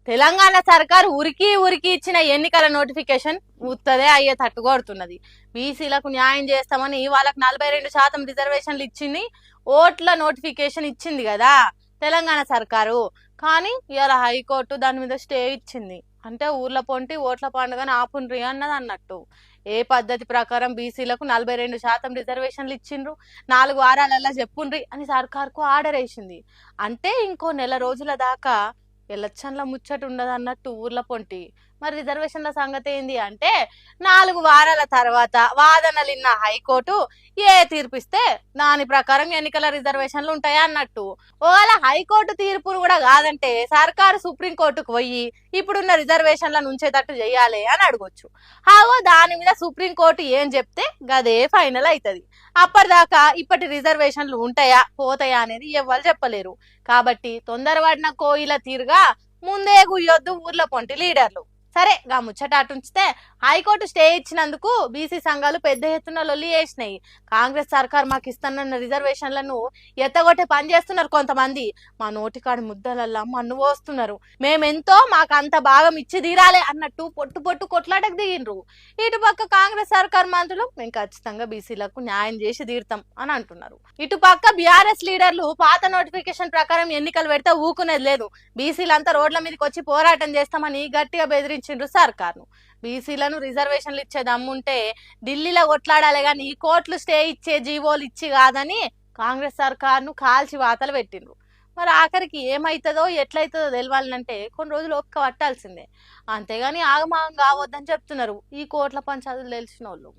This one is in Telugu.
తెలంగాణ సర్కార్ ఉరికి ఉరికి ఇచ్చిన ఎన్నికల నోటిఫికేషన్ ఉత్తదే అయ్యే తట్టుకొడుతున్నది. బీసీలకు న్యాయం చేస్తామని వాళ్ళకి 42% రిజర్వేషన్లు ఇచ్చింది. ఓట్ల నోటిఫికేషన్ ఇచ్చింది కదా తెలంగాణ సర్కారు. కానీ ఇవాళ హైకోర్టు దాని మీద స్టే ఇచ్చింది. అంటే ఊర్ల పొంటి ఓట్ల పండుగని ఆపుండ్రి అన్నది అన్నట్టు. ఏ పద్ధతి ప్రకారం బీసీలకు 42% రిజర్వేషన్లు ఇచ్చిండ్రు, 4 వారాలల్లా చెప్పుండ్రి అని సర్కార్కు ఆర్డర్ వేసింది. అంటే ఇంకో నెల రోజుల దాకా ఎలక్షన్ల ముచ్చట ఉండదు అన్నట్టు ఊర్ల పొంటి. మరి రిజర్వేషన్ల సంగతి ఏంది అంటే 4 వారాల తర్వాత వాదనలిన్న హైకోర్టు ఏ తీర్పిస్తే దాని ప్రకారం ఎన్నికల రిజర్వేషన్లు ఉంటాయా అన్నట్టు. ఒకవేళ హైకోర్టు తీర్పును కూడా కాదంటే సర్కారు సుప్రీంకోర్టుకు పోయి ఇప్పుడున్న రిజర్వేషన్లను ఉంచేటట్టు చేయాలి అని అడగొచ్చు. హాగో దాని మీద సుప్రీంకోర్టు ఏం చెప్తే గదే ఫైనల్ అవుతుంది. అప్పటిదాకా ఇప్పటి రిజర్వేషన్లు ఉంటాయా పోతాయా అనేది ఎవ్వరు చెప్పలేరు. కాబట్టి తొందరపడిన కోయిల తీరుగా ముందే గుయ్యొద్దు ఊర్ల పొంటి లీడర్లు. సరే గా ముచ్చట అటుంచితే హైకోర్టు స్టే ఇచ్చినందుకు బీసీ సంఘాలు పెద్ద ఎత్తున లొల్లి చేసినాయి. కాంగ్రెస్ సర్కార్ మాకు ఇస్తున్న రిజర్వేషన్లను ఎత్తగొట్టే పని చేస్తున్నారు కొంతమంది. మా నోటికాడి ముద్దలల్లా మన్ను పోస్తున్నారు, మేమెంతో మాకు అంత భాగం ఇచ్చి తీరాలి అన్నట్టు పొట్టు పొట్టు కొట్లాటకు దిగిండ్రు. ఇటుపక్క కాంగ్రెస్ సర్కార్ మంత్రులు మేము ఖచ్చితంగా బీసీలకు న్యాయం చేసి తీరుతాం అని అంటున్నారు. ఇటుపక్క బీఆర్ఎస్ లీడర్లు పాత నోటిఫికేషన్ ప్రకారం ఎన్నికలు పెడితే ఊకునేది లేదు, బీసీలంతా రోడ్ల మీదకి వచ్చి పోరాటం చేస్తామని గట్టిగా బెదిరించిండ్రు సర్కార్ను. బీసీలను రిజర్వేషన్లు ఇచ్చే దమ్ముంటే ఢిల్లీలో కొట్లాడాలి కానీ కోర్టులు స్టే ఇచ్చే జీవోలు ఇచ్చి కాదని కాంగ్రెస్ సర్కార్ను కాల్చి వాతలు పెట్టిండ్రు. మరి ఆఖరికి ఏమవుతుందో ఎట్లయితుందో తెలవాలంటే కొన్ని రోజులు ఒక్క పట్టాల్సిందే. అంతేగాని ఆగమాగం కావద్దని చెప్తున్నారు ఈ కోట్ల పంచాయతీలు తెలిసిన వాళ్ళు.